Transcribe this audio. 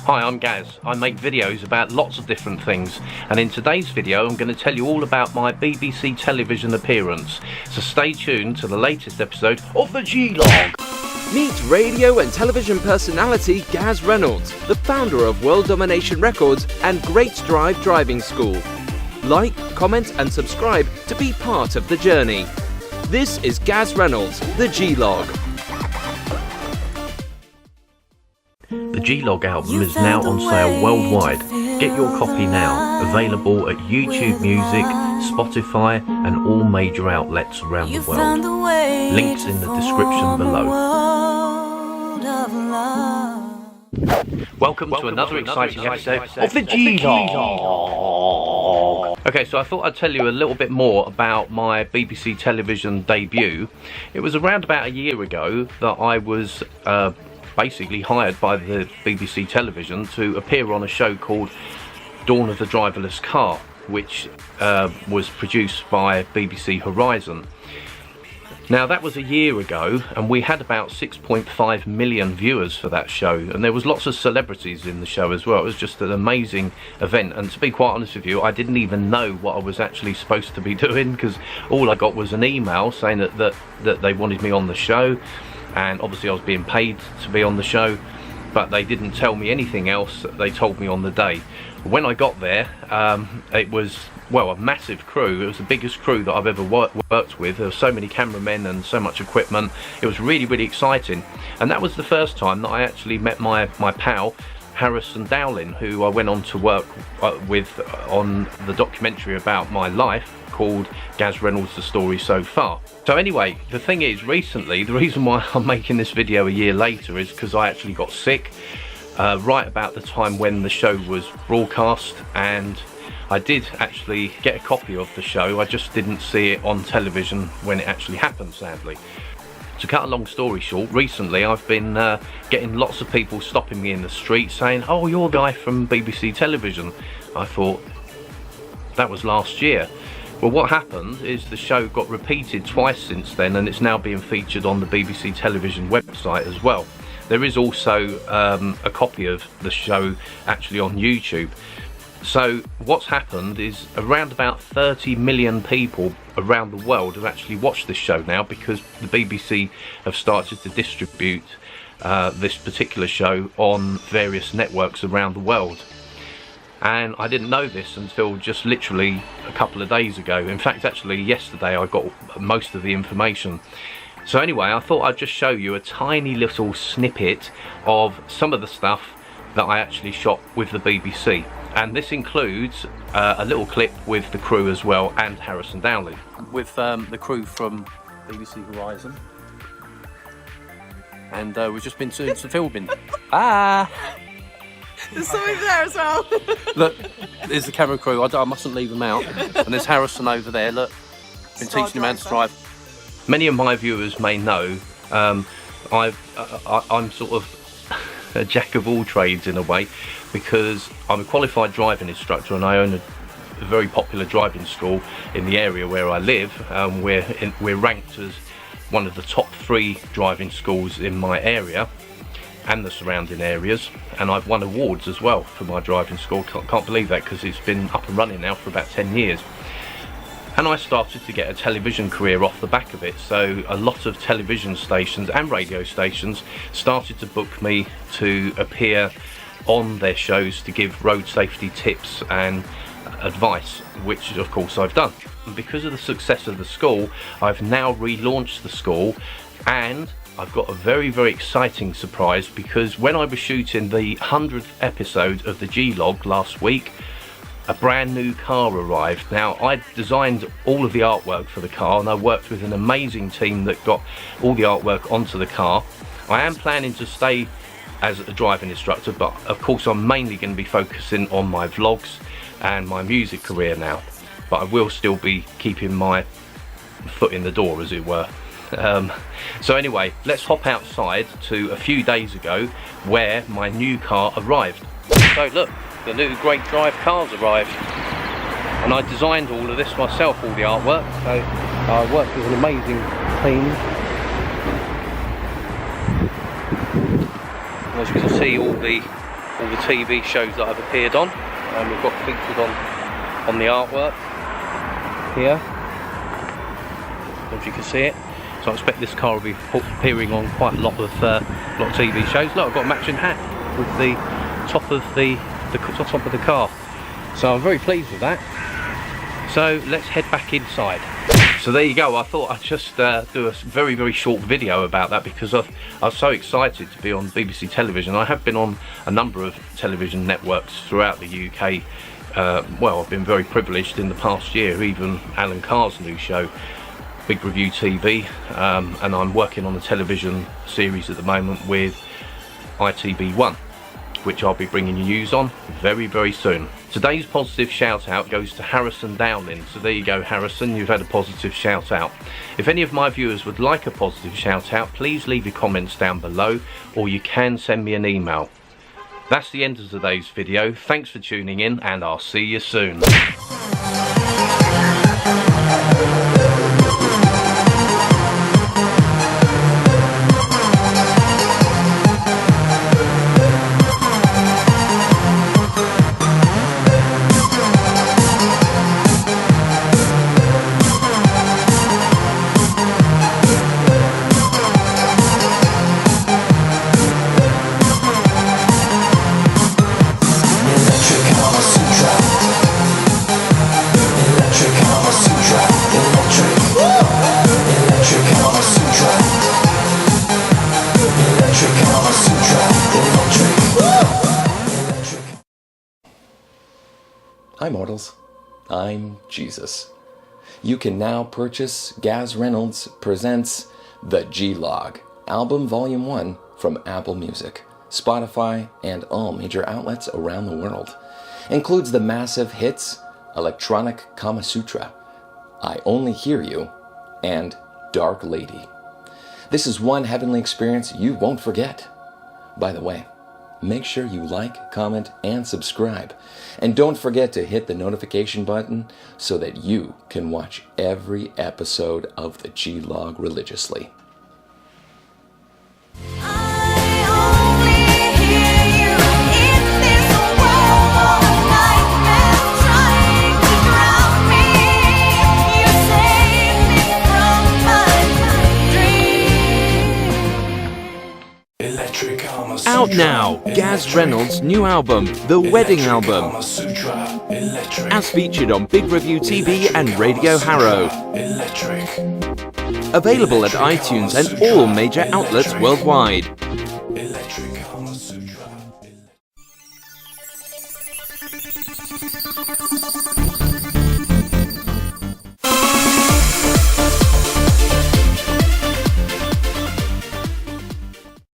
Hi, I'm Gaz. I make videos about lots of different things, and in today's video I'm going to tell you all about my BBC television appearance. So stay tuned to the latest episode of the G-Log. Meet radio and television personality Gaz Reynolds, the founder of World Domination Records and Great Drive Driving School. Like, comment and subscribe to be part of the journey. This is Gaz Reynolds, the G-Log. The G-Log album is now on sale worldwide. Get your copy now, available at YouTube Music, Spotify and all major outlets around the world. Links in the description below. Welcome to another exciting episode of the G-Log. Okay, so I thought I'd tell you a little bit more about my BBC television debut. It was around about a year ago that I was basically hired by the BBC television to appear on a show called Dawn of the Driverless Car, which was produced by BBC Horizon. Now that was a year ago, and we had about 6.5 million viewers for that show, and there was lots of celebrities in the show as well. It was just an amazing event, and to be quite honest with you, I didn't even know what I was actually supposed to be doing, because all I got was an email saying that they wanted me on the show, and obviously I was being paid to be on the show, but they didn't tell me anything else. They told me on the day. When I got there, it was, well, a massive crew. It was the biggest crew that I've ever worked with. There were so many cameramen and so much equipment. It was really, really exciting. And that was the first time that I actually met my pal, Harrison Dowling, who I went on to work with on the documentary about my life called Gaz Reynolds, The Story So Far. So anyway, the thing is, recently, the reason why I'm making this video a year later is because I actually got sick right about the time when the show was broadcast, and I did actually get a copy of the show. I just didn't see it on television when it actually happened, sadly. To cut a long story short, recently I've been getting lots of people stopping me in the street saying, "Oh, you're the guy from BBC television." I thought, that was last year. Well, what happened is the show got repeated twice since then, and it's now being featured on the BBC television website as well. There is also a copy of the show actually on YouTube. So what's happened is around about 30 million people around the world have actually watched this show now, because the BBC have started to distribute this particular show on various networks around the world. And I didn't know this until just literally a couple of days ago. In fact, actually yesterday I got most of the information. So anyway, I thought I'd just show you a tiny little snippet of some of the stuff that I actually shot with the BBC. And this includes a little clip with the crew as well, and Harrison Dowling. With the crew from BBC Horizon. And we've just been doing some filming. There's something there as well. Look, there's the camera crew. I mustn't leave them out. And there's Harrison over there. Look, been teaching him how to drive. Many of my viewers may know I'm sort of a jack of all trades in a way, because I'm a qualified driving instructor and I own a very popular driving school in the area where I live. We're ranked as one of the top 3 driving schools in my area and the surrounding areas, and I've won awards as well for my driving school. Can't believe that, because it's been up and running now for about 10 years. And I started to get a television career off the back of it, so a lot of television stations and radio stations started to book me to appear on their shows to give road safety tips and advice, which of course I've done. And because of the success of the school, I've now relaunched the school, and I've got a very, very exciting surprise, because when I was shooting the 100th episode of the G-Log last week, a brand new car arrived. Now, I designed all of the artwork for the car, and I worked with an amazing team that got all the artwork onto the car. I am planning to stay as a driving instructor, but of course I'm mainly going to be focusing on my vlogs and my music career now. But I will still be keeping my foot in the door, as it were. So anyway, let's hop outside to a few days ago where my new car arrived. So look, the new Great Drive car's arrived, and I designed all of this myself, all the artwork. So I worked with an amazing team. As you can see, all the all the TV shows that I've appeared on, and we've got featured on the artwork here, as you can see it. So I expect this car will be appearing on quite a lot of TV shows. Look, I've got a matching hat with the top of the top of the car, so I'm very pleased with that. So let's head back inside. So there you go. I thought I'd just do a very short video about that, because I was so excited to be on BBC television. I have been on a number of television networks throughout the UK. Well, I've been very privileged in the past year, even Alan Carr's new show, Big Review TV, and I'm working on a television series at the moment with ITV1, which I'll be bringing you news on very soon. Today's positive shout out goes to Harrison Dowling. So there you go, Harrison, you've had a positive shout out. If any of my viewers would like a positive shout out, please leave your comments down below, or you can send me an email. That's the end of today's video. Thanks for tuning in, and I'll see you soon. Hi mortals, I'm Jesus. You can now purchase Gaz Reynolds Presents The G-Log, Album Volume 1 from Apple Music, Spotify, and all major outlets around the world. Includes the massive hits Electronic Kama Sutra, I Only Hear You, and Dark Lady. This is one heavenly experience you won't forget. By the way, make sure you like, comment, and subscribe. And don't forget to hit the notification button so that you can watch every episode of the G-Log religiously. Out now, Gaz Reynolds' new album, The Wedding Album, as featured on Big Review TV and Radio Harrow. Available at iTunes and all major outlets worldwide.